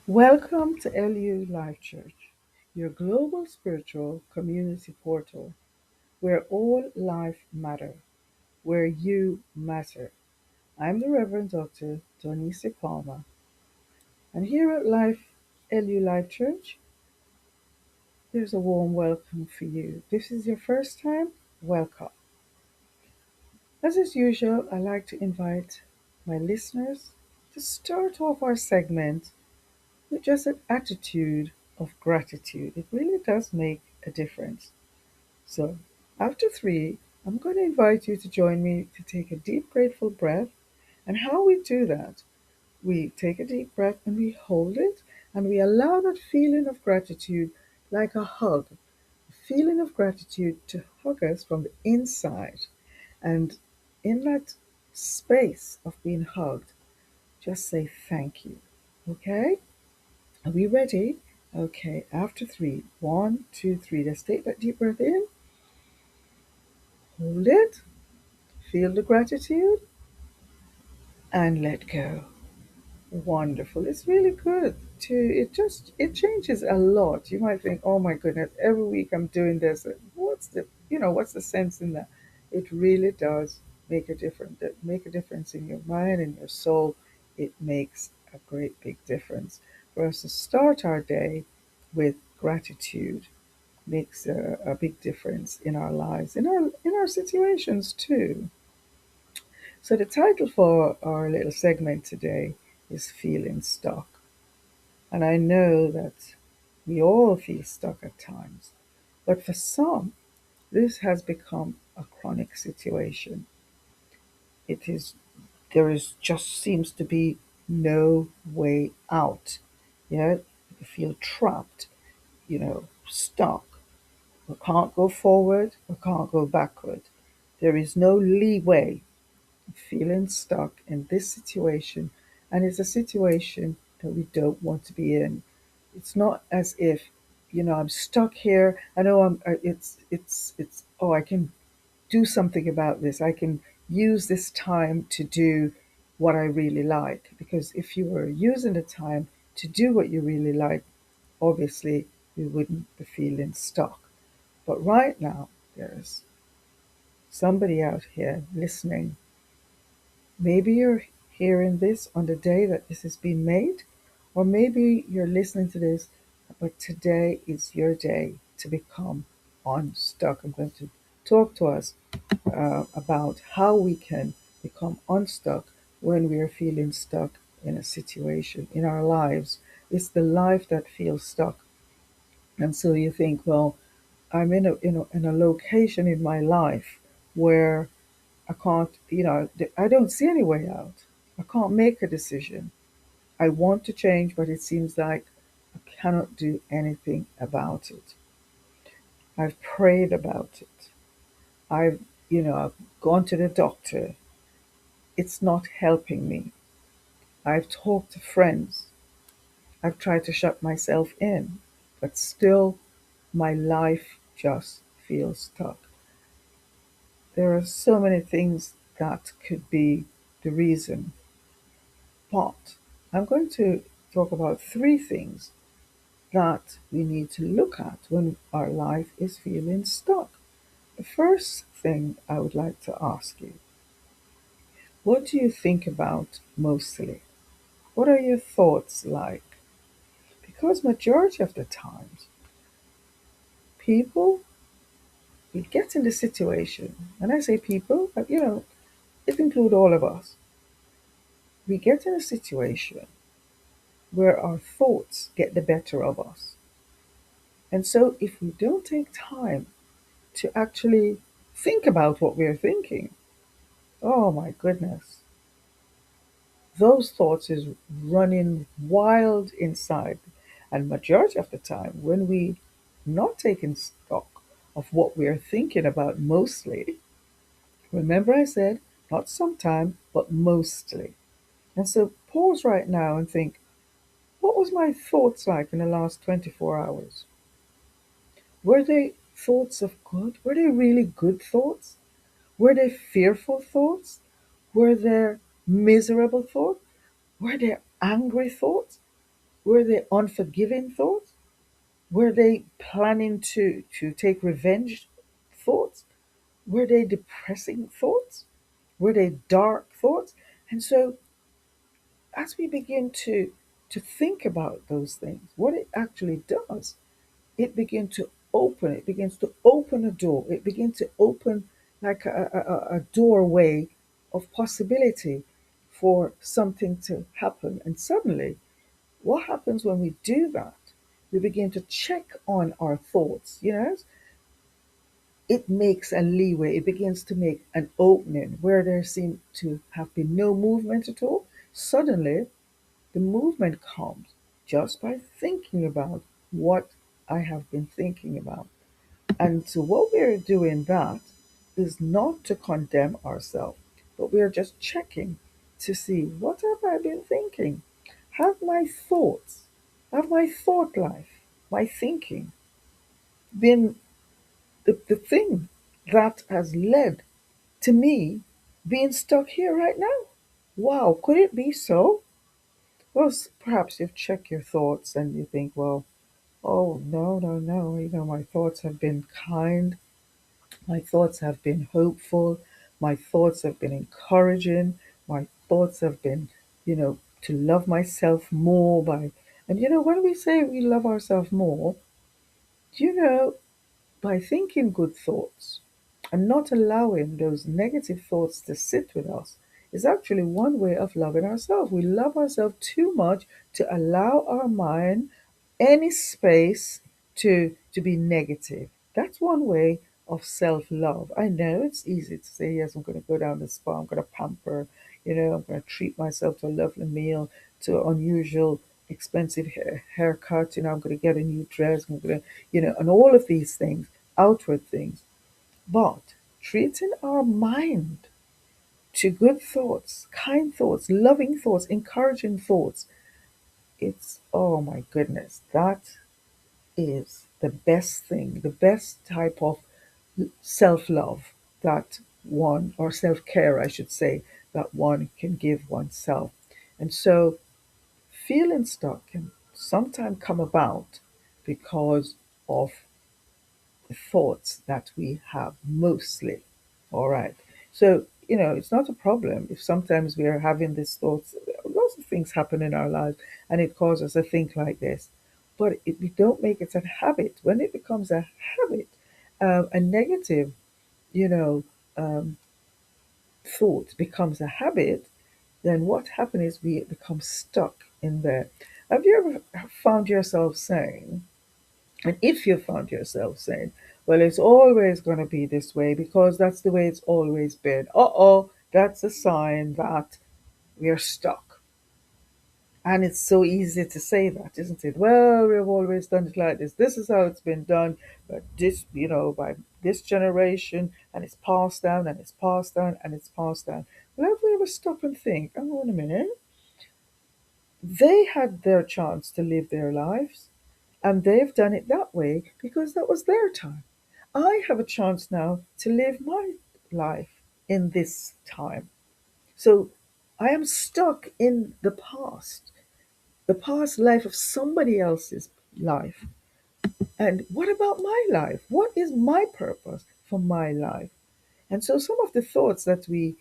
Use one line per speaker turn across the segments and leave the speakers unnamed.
Welcome to LU Life Church, your global spiritual community portal where all life matter, where you matter. I'm the Reverend Dr Dawnecia Palmer, and here at LU Life Church, there's a warm welcome for you. This is your first time? Welcome. As is usual, I like to invite my listeners to start off our segment with just an attitude of gratitude. It really does make a difference. So, after three, I'm going to invite you to join me to take a deep, grateful breath. And how we do that, we take a deep breath and we hold it and we allow that feeling of gratitude like a hug, a feeling of gratitude to hug us from the inside. And in that space of being hugged, just say thank you. Okay? Are we ready? Okay, after three. One, two, three. Let's take that deep breath in. Hold it. Feel the gratitude and let go. Wonderful. It's really good to it changes a lot. You might think, oh my goodness, every week I'm doing this. What's the sense in that? It really does make a difference in your mind and your soul. It makes a great big difference. For us to start our day with gratitude makes a big difference in our lives, in our situations too. So the title for our little segment today is Feeling Stuck. And I know that we all feel stuck at times. But for some, this has become a chronic situation. It is there is just seems to be no way out. You feel trapped, stuck. We can't go forward, we can't go backward. There is no leeway. Feeling stuck in this situation, and it's a situation that we don't want to be in. It's not as if, I'm stuck here. I know it's oh, I can do something about this. I can use this time to do what I really like. Because if you were using the time to do what you really like, obviously we wouldn't be feeling stuck. But right now, there's somebody out here listening. Maybe you're hearing this on the day that this is being made, or maybe you're listening to this, but today is your day to become unstuck. I'm going to talk to us about how we can become unstuck when we are feeling stuck in a situation in our lives. It's the life that feels stuck. And so you think, well, I'm in a location in my life where I can't, I don't see any way out. I can't make a decision. I want to change, but it seems like I cannot do anything about it. I've prayed about it. I've gone to the doctor. It's not helping me. I've talked to friends. I've tried to shut myself in, but still my life just feels stuck. There are so many things that could be the reason. But I'm going to talk about three things that we need to look at when our life is feeling stuck. The first thing I would like to ask you, what do you think about mostly? What are your thoughts like? Because majority of the times, people, we get in the situation, and I say people, but it includes all of us. We get in a situation where our thoughts get the better of us. And so if we don't take time to actually think about what we're thinking, oh my goodness, those thoughts is running wild inside. And majority of the time, when we not taking stock of what we're thinking about mostly, remember I said not sometime, but mostly. And so pause right now and think, what was my thoughts like in the last 24 hours? Were they thoughts of good? Were they really good thoughts? Were they fearful thoughts? Were there miserable thoughts? Were there angry thoughts? Were they unforgiving thoughts? Were they planning to take revenge thoughts? Were they depressing thoughts? Were they dark thoughts? And so as we begin to think about those things, what it actually does, it begins to open a door. It begins to open like a doorway of possibility for something to happen. And suddenly, what happens when we do that? We begin to check on our thoughts, it makes a leeway. It begins to make an opening where there seemed to have been no movement at all. Suddenly, the movement comes just by thinking about what I have been thinking about. And so, what we're doing that is not to condemn ourselves, but we're just checking to see what have I been thinking? Have my thoughts, have my thought life, my thinking been the thing that has led to me being stuck here right now? Wow, could it be so? Well, perhaps you've checked your thoughts and you think, well, oh, no, no, no, my thoughts have been kind, my thoughts have been hopeful, my thoughts have been encouraging, my thoughts have been, to love myself more by, and when we say we love ourselves more, do you know, by thinking good thoughts and not allowing those negative thoughts to sit with us is actually one way of loving ourselves. We love ourselves too much to allow our mind any space to be negative. That's one way of self-love. I know it's easy to say, yes, I'm going to go down the spa, I'm going to pamper, I'm going to treat myself to a lovely meal, to an unusual expensive haircut, I'm going to get a new dress, I'm going to, and all of these things, outward things. But treating our mind to good thoughts, kind thoughts, loving thoughts, encouraging thoughts, it's, oh my goodness, that is the best thing, the best type of self love that one, or self care, I should say, that one can give oneself. And so feeling stuck can sometimes come about because of the thoughts that we have mostly. All right. So, it's not a problem if sometimes we are having these thoughts. Lots of things happen in our lives and it causes us to think like this. But we don't make it a habit. When it becomes a habit, a negative, you know, um, thought becomes a habit, then what happens is we become stuck in there. Have you ever found yourself saying, and if you found yourself saying, well, it's always going to be this way because that's the way it's always been. Uh-oh, that's a sign that we're stuck. And it's so easy to say that, isn't it? Well, we've always done it like this. This is how it's been done. But this, by this generation, and it's passed down, and it's passed down, and it's passed down. Well, have we ever stop and think, hang on a minute, they had their chance to live their lives. And they've done it that way because that was their time. I have a chance now to live my life in this time. So I am stuck in the past life of somebody else's life. And what about my life? What is my purpose for my life? And so some of the thoughts that we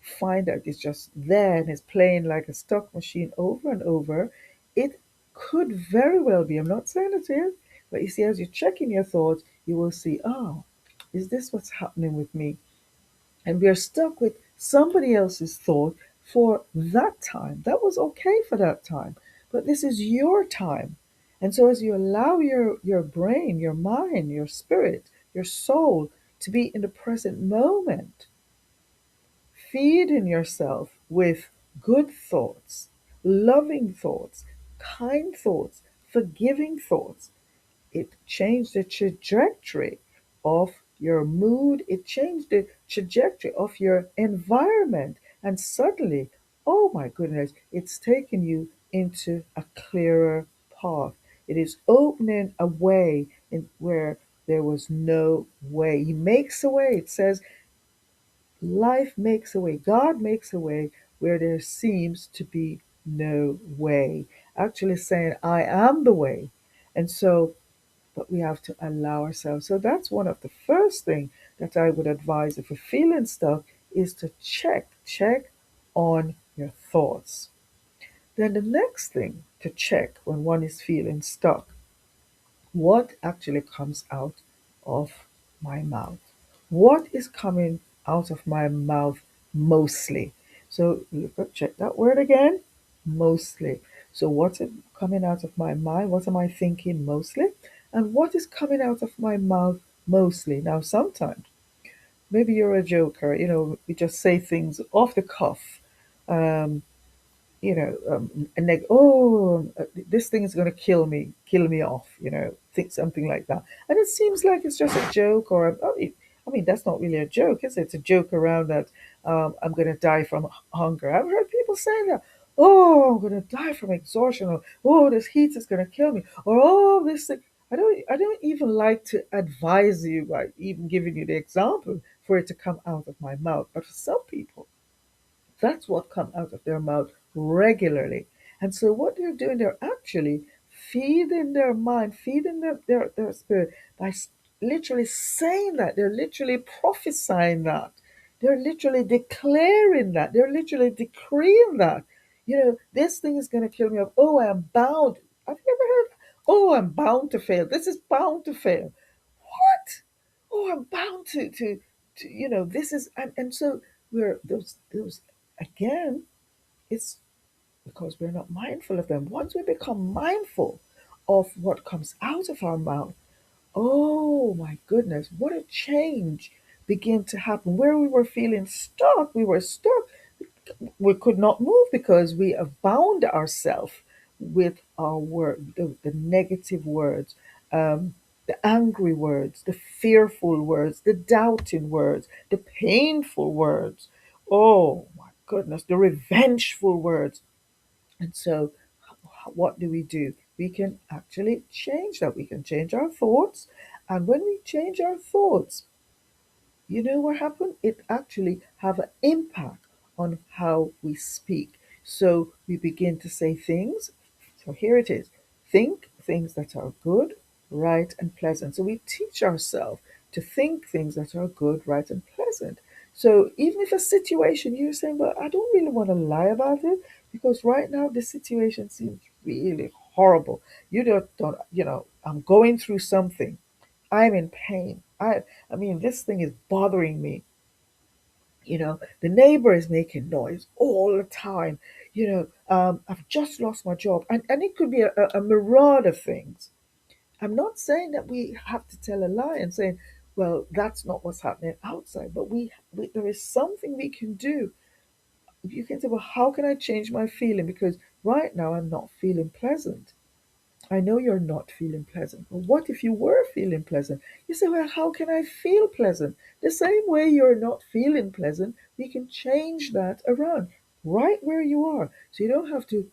find out is just there and is playing like a stock machine over and over, it could very well be, I'm not saying it is, but you see, as you check in your thoughts, you will see, oh, is this what's happening with me? And we are stuck with somebody else's thought for that time. That was okay for that time, but this is your time. And so as you allow your brain, your mind, your spirit, your soul to be in the present moment, feeding yourself with good thoughts, loving thoughts, kind thoughts, forgiving thoughts. It changed the trajectory of your mood, it changed the trajectory of your environment. And suddenly, oh my goodness, it's taken you into a clearer path. It is opening a way in where there was no way. He makes a way. It says life makes a way. God makes a way where there seems to be no way. actually saying, I am the way. And so, but we have to allow ourselves. So that's one of the first thing that I would advise if you're feeling stuck is to check on your thoughts. Then the next thing to check when one is feeling stuck, what actually comes out of my mouth? What is coming out of my mouth mostly? So check that word again, mostly. So what's it coming out of my mind? What am I thinking mostly? And what is coming out of my mouth mostly? Now, sometimes maybe you're a joker, you just say things off the cuff. Um, and they, oh, this thing is going to kill me off, think something like that. And it seems like it's just a joke, or I mean, that's not really a joke, is it? It's a joke around that I'm going to die from hunger. I've heard people saying that. Oh, I'm going to die from exhaustion, or oh, this heat is going to kill me, or oh, this thing. I don't even like to advise you by even giving you the example for it to come out of my mouth. But for some people, that's what comes out of their mouth regularly. And so what they're doing, they're actually feeding their mind, feeding their spirit by literally saying that. They're literally prophesying that. They're literally declaring that. They're literally decreeing that. This thing is going to kill me off. Oh, I am bound. Have you ever heard? Oh, I'm bound to fail. This is bound to fail. What? Oh, I'm bound to this is, and so we're those again, it's because we're not mindful of them. Once we become mindful of what comes out of our mouth, oh my goodness, what a change began to happen. Where we were feeling stuck, we were stuck. We could not move because we have bound ourselves with our word, the negative words, the angry words, the fearful words, the doubting words, the painful words. Oh my goodness, the revengeful words. And so, what do? We can actually change that. We can change our thoughts. And when we change our thoughts, you know what happened? It actually have an impact on how we speak. So we begin to say things. So here it is. Think things that are good, right, and pleasant. So we teach ourselves to think things that are good, right, and pleasant. So even if a situation you're saying, well, I don't really want to lie about it because right now the situation seems really horrible. You don't, I'm going through something. I'm in pain. I mean, this thing is bothering me. The neighbor is making noise all the time. I've just lost my job. And it could be a myriad of things. I'm not saying that we have to tell a lie and saying, well, that's not what's happening outside. But there is something we can do. You can say, well, how can I change my feeling? Because right now I'm not feeling pleasant. I know you're not feeling pleasant, but what if you were feeling pleasant? You say, well, how can I feel pleasant? The same way you're not feeling pleasant, we can change that around right where you are. So you don't have to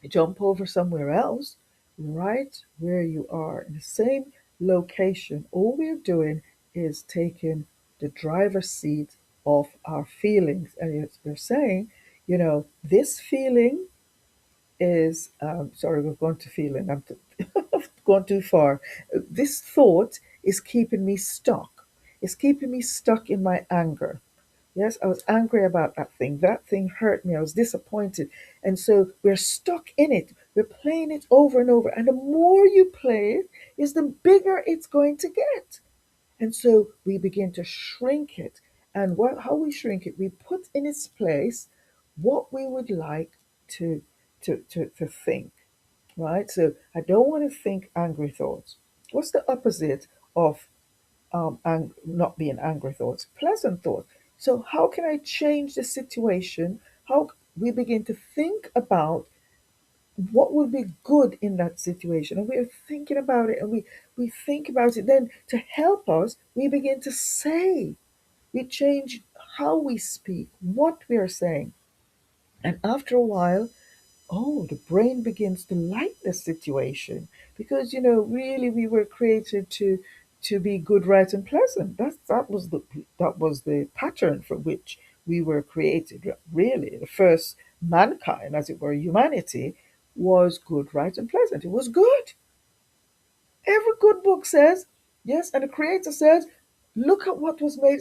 jump over somewhere else, right where you are in the same location. All we're doing is taking the driver's seat of our feelings. And you're saying, this feeling is sorry, we've gone to feeling. I've gone too far. This thought is keeping me stuck. It's keeping me stuck in my anger. Yes, I was angry about that thing. That thing hurt me. I was disappointed. And so we're stuck in it. We're playing it over and over. And the more you play it, is the bigger it's going to get. And so we begin to shrink it. And how we shrink it, we put in its place what we would like to, to think, right? So I don't want to think angry thoughts. What's the opposite of not being angry thoughts? Pleasant thoughts. So how can I change the situation? How we begin to think about what would be good in that situation, and we're thinking about it, and we think about it. Then to help us, we begin to say, we change how we speak, what we are saying, and after a while, oh, the brain begins to like the situation because really we were created to be good, right, and pleasant. That was the pattern for which we were created. Really, the first mankind, as it were, humanity, was good, right, and pleasant. It was good. Every good book says, yes, and the creator says, look at what was made.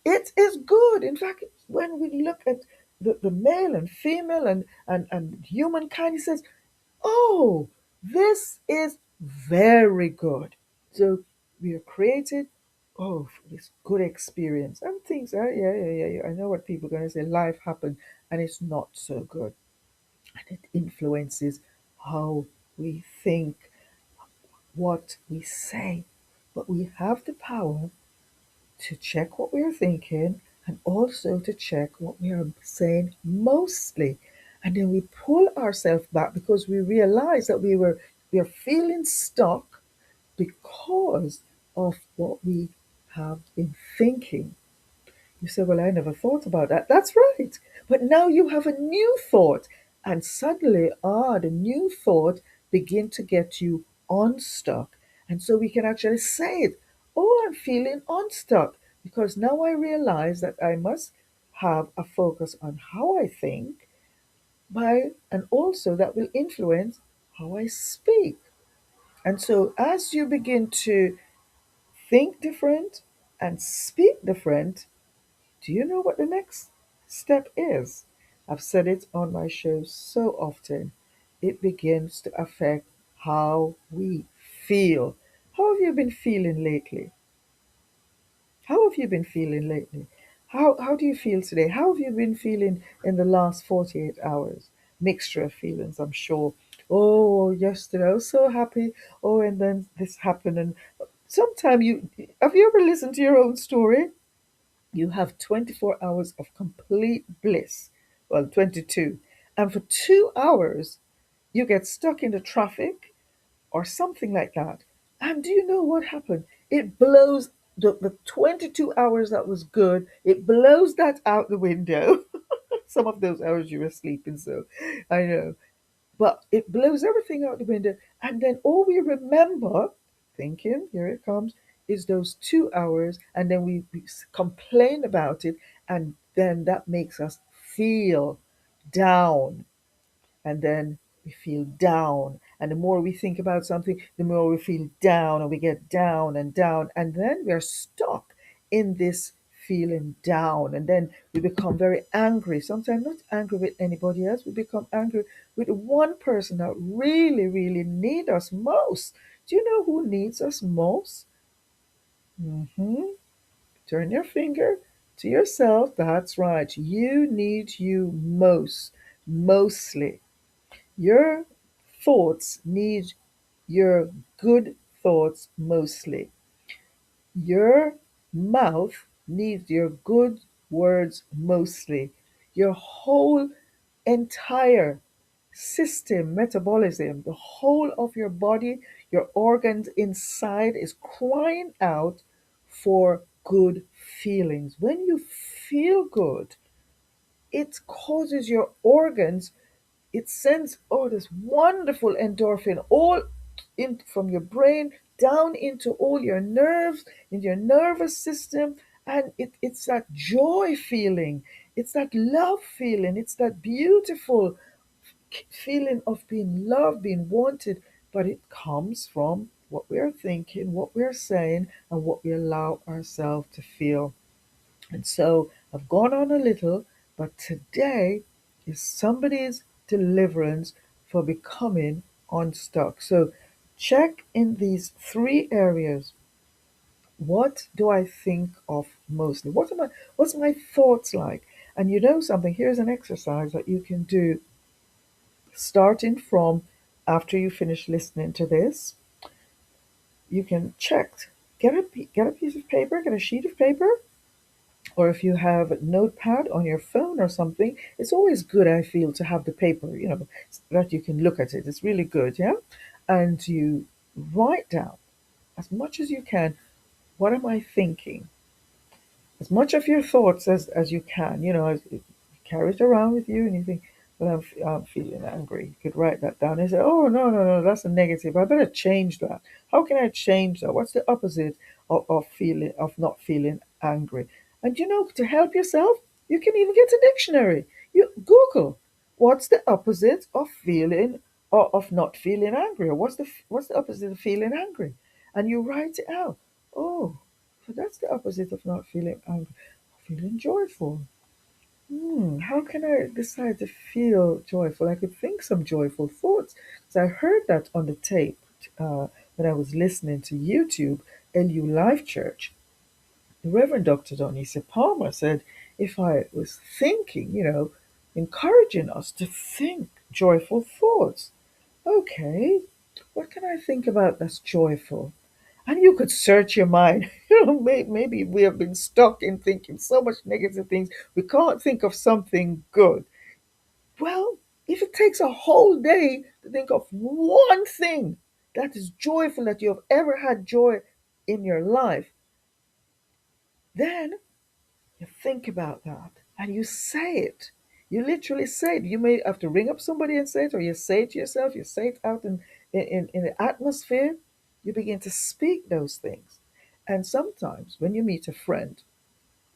It is good. In fact, when we look at the male and female and humankind, he says, oh, this is very good. So we are created, oh, for this good experience. And things, yeah. I know what people are going to say. Life happened and it's not so good. And it influences how we think, what we say. But we have the power to check what we are thinking and also to check what we are saying mostly. And then we pull ourselves back because we realize that we are feeling stuck because of what we have been thinking. You say, well, I never thought about that. That's right. But now you have a new thought. And suddenly, the new thought begin to get you unstuck. And so we can actually say it. Oh, I'm feeling unstuck. Because now I realize that I must have a focus on how I think and also that will influence how I speak. And so as you begin to think different and speak different, do you know what the next step is? I've said it on my show so often. It begins to affect how we feel. How have you been feeling lately? How have you been feeling lately? How do you feel today? How have you been feeling in the last 48 hours? Mixture of feelings, I'm sure. Oh, yesterday I was so happy. Oh, and then this happened. And sometimes have you ever listened to your own story? You have 24 hours of complete bliss. Well, 22. And for 2 hours, you get stuck in the traffic or something like that. And do you know what happened? It blows the 22 hours that was good, it blows that out the window. Some of those hours you were sleeping, so I know. But it blows everything out the window. And then all we remember, thinking, here it comes, is those 2 hours. And then we complain about it. And then that makes us feel down. And then we feel down. And the more we think about something, the more we feel down, and we get down and down. And then we're stuck in this feeling down. And then we become very angry. Sometimes not angry with anybody else, we become angry with one person that really, really needs us most. Do you know who needs us most? hmm Turn your finger to yourself. That's right. You need you most, mostly. Your thoughts need your good thoughts mostly. Your mouth needs your good words mostly. Your whole entire system, metabolism, the whole of your body, your organs inside is crying out for good feelings. When you feel good, it causes your organs, it sends this wonderful endorphin all in from your brain down into all your nerves, in your nervous system, and it's that joy feeling, it's that love feeling, it's that beautiful feeling of being loved, being wanted, but it comes from what we are thinking, what we're saying, and what we allow ourselves to feel. And so I've gone on a little, but today is somebody's deliverance for becoming unstuck. So check in these three areas. What do I think of mostly? What's my thoughts like? And you know something, here's an exercise that you can do starting from after you finish listening to this. You can check, get a piece of paper, get a sheet of paper, or if you have a notepad on your phone or something, it's always good, I feel, to have the paper, so that you can look at it. It's really good, yeah? And you write down as much as you can, what am I thinking? As much of your thoughts as you can, you carry it around with you and you think, well, I'm feeling angry. You could write that down and say, oh, no, that's a negative. I better change that. How can I change that? What's the opposite of not feeling angry? And to help yourself, you can even get a dictionary. You Google, what's the opposite of feeling or of not feeling angry, or what's the opposite of feeling angry, and you write it out. Oh, so that's the opposite of not feeling angry. Feeling joyful. How can I decide to feel joyful? I could think some joyful thoughts. So I heard that on the tape when I was listening to YouTube, LU Life Church. The Reverend Dr Dawnecia Palmer said if I was thinking, encouraging us to think joyful thoughts. Okay, what can I think about that's joyful? And you could search your mind. Maybe we have been stuck in thinking so much negative things, we can't think of something good. Well, if it takes a whole day to think of one thing that is joyful, that you have ever had joy in your life, then you think about that and you say it. You literally say it. You may have to ring up somebody and say it, or you say it to yourself, you say it out in the atmosphere. You begin to speak those things. And sometimes when you meet a friend,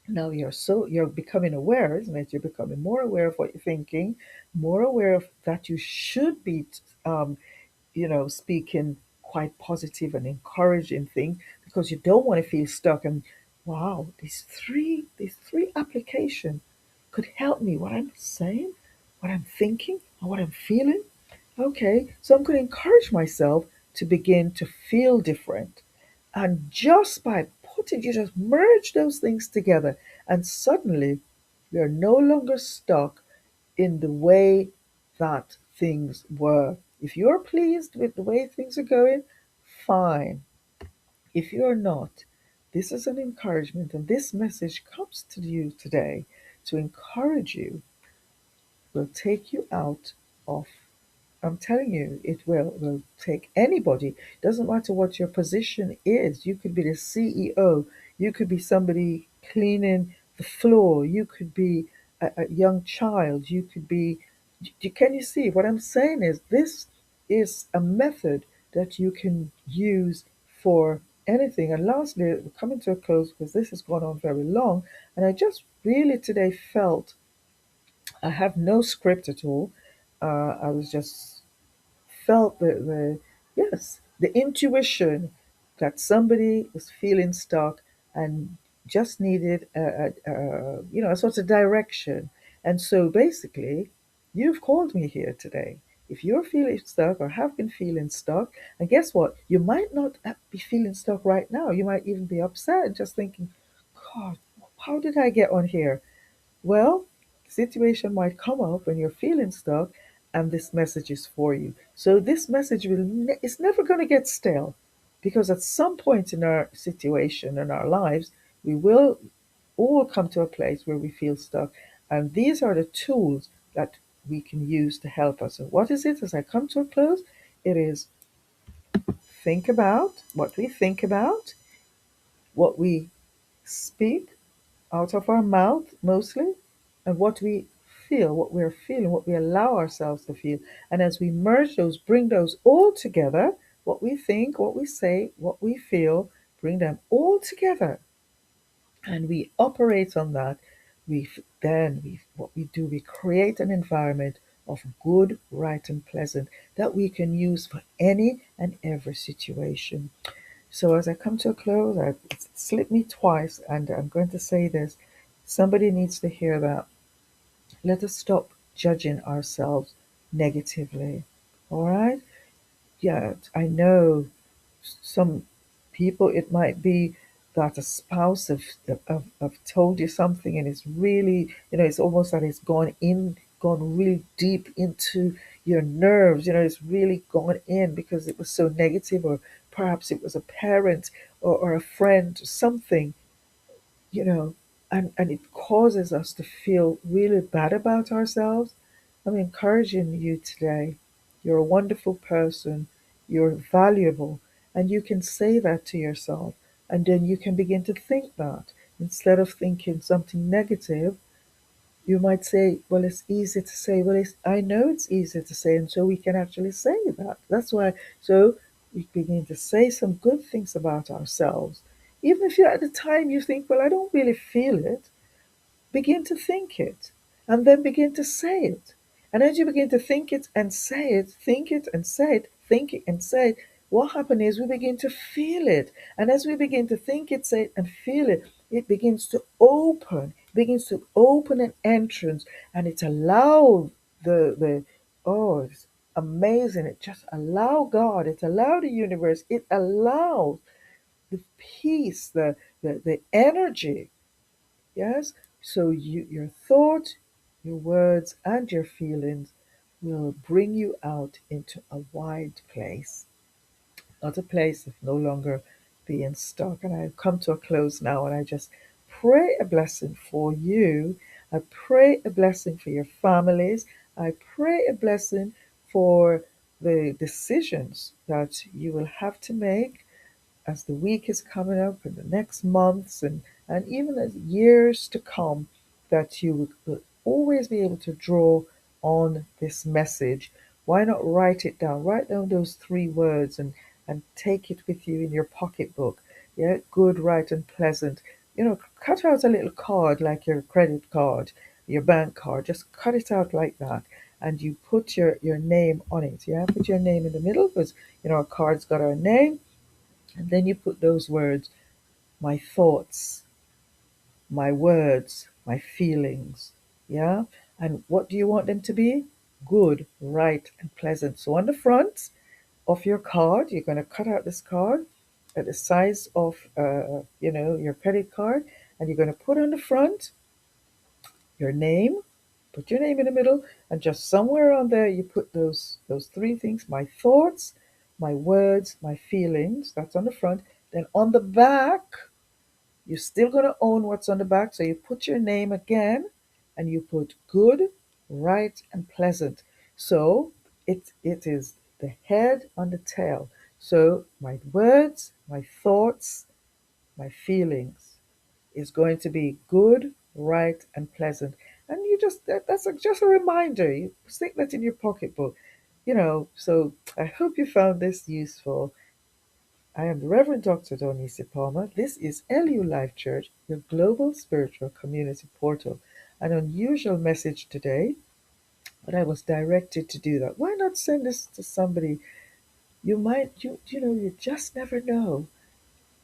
now you're becoming aware, isn't it? You're becoming more aware of what you're thinking, more aware of that you should be um, speaking quite positive and encouraging things, because you don't want to feel stuck. And wow, these three application could help me. What I'm saying, what I'm thinking, and what I'm feeling. Okay, so I'm going to encourage myself to begin to feel different. And just by you just merge those things together, and suddenly we are no longer stuck in the way that things were. If you're pleased with the way things are going, fine. If you're not, this is an encouragement, and this message comes to you today to encourage you, will take you out of. I'm telling you, it will take anybody. Doesn't matter what your position is. You could be the CEO. You could be somebody cleaning the floor. You could be a young child. You could be. Can you see what I'm saying? Is this is a method that you can use for anything. And lastly, we're coming to a close because this has gone on very long, and I just really today felt I have no script at all. I was just felt the yes, the intuition that somebody was feeling stuck and just needed a sort of direction. And so basically, you've called me here today. If you're feeling stuck or have been feeling stuck, and guess what? You might not be feeling stuck right now. You might even be upset, just thinking, God, how did I get on here? Well, situation might come up when you're feeling stuck, and this message is for you. So this message is never going to get stale, because at some point in our situation in our lives, we will all come to a place where we feel stuck, and these are the tools that we can use to help us. And what is it? As I come to a close, it is think about what we speak out of our mouth mostly, and what we feel, what we're feeling, what we allow ourselves to feel. And as we merge those, bring those all together, what we think, what we say, what we feel, bring them all together, and we operate on that. What we do, we create an environment of good, right, and pleasant that we can use for any and every situation. So as I come to a close, it's slipped me twice, and I'm going to say this. Somebody needs to hear that. Let us stop judging ourselves negatively. All right? Yeah, I know some people, it might be that a spouse have told you something, and it's really, it's almost that it's gone really deep into your nerves. It's really gone in because it was so negative, or perhaps it was a parent, or a friend, or something, you know, and it causes us to feel really bad about ourselves. I'm encouraging you today. You're a wonderful person. You're valuable. And you can say that to yourself. And then you can begin to think that. Instead of thinking something negative, you might say, well, it's easy to say. Well, I know it's easy to say. And so we can actually say that. That's why. So we begin to say some good things about ourselves. Even if you at the time you think, well, I don't really feel it, begin to think it, and then begin to say it. And as you begin to think it and say it, think it and say it, think it and say it, what happens is we begin to feel it. And as we begin to think it, say it, and feel it, it begins to open an entrance, and it allows the oh, it's amazing. It just allow God, it allow the universe, it allows the peace, the energy. Yes? So your thought, your words, and your feelings will bring you out into a wide place, not a place of no longer being stuck. And I've come to a close now, and I just pray a blessing for you. I pray a blessing for your families. I pray a blessing for the decisions that you will have to make as the week is coming up and the next months and even as years to come, that you will always be able to draw on this message. Why not write it down? Write down those 3 words and take it with you in your pocketbook. Yeah, good, right, and pleasant. Cut out a little card like your credit card, your bank card. Just cut it out like that. And you put your name on it. Yeah, put your name in the middle because, a card's got our name, and then you put those words, my thoughts, my words, my feelings. Yeah? And what do you want them to be? Good, right, and pleasant. So on the front of your card, you're going to cut out this card at the size of, your credit card, and you're going to put on the front your name, put your name in the middle, and just somewhere on there you put those 3 things: my thoughts, my words, my feelings. That's on the front. Then on the back, you're still going to own what's on the back, so you put your name again, and you put good, right, and pleasant. So it is the head on the tail. So my words, my thoughts, my feelings is going to be good, right, and pleasant. And that's just a reminder. You stick that in your pocketbook. So I hope you found this useful. I am the Reverend Dr Dawnecia Palmer. This is LU Life Church, your global spiritual community portal. An unusual message today, but I was directed to do that. Why not send this to somebody? You just never know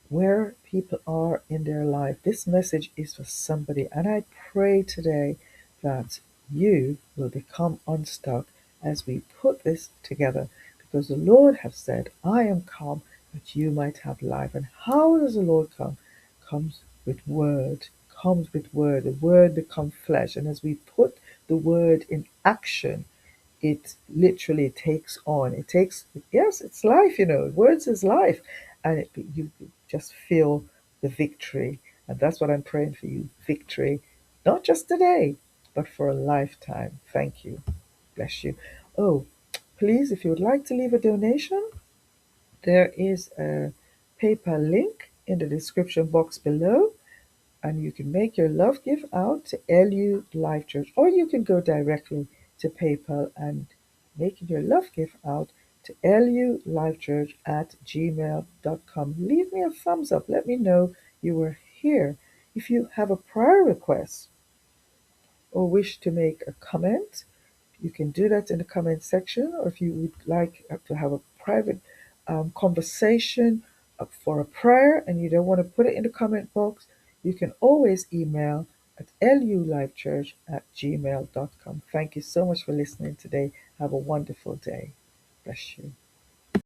where people are in their life. This message is for somebody, and I pray today that you will become unstuck as we put this together, because the Lord has said, I am come that you might have life. And how does the Lord come? Comes with word, comes with word. The word become flesh, and as we put the word in action, it literally takes on. It takes, yes, it's life, words is life. And you just feel the victory. And that's what I'm praying for you, victory, not just today, but for a lifetime. Thank you. Bless you. Oh, please, if you would like to leave a donation, there is a PayPal link in the description box below, and you can make your love gift out to LU Life Church, or you can go directly to PayPal and making your love gift out to LU Life Church at gmail.com. Leave me a thumbs up. Let me know you were here. If you have a prayer request or wish to make a comment, you can do that in the comment section. Or if you would like to have a private conversation for a prayer and you don't want to put it in the comment box, you can always email at lulifechurch at gmail.com. Thank you so much for listening today. Have a wonderful day. Bless you.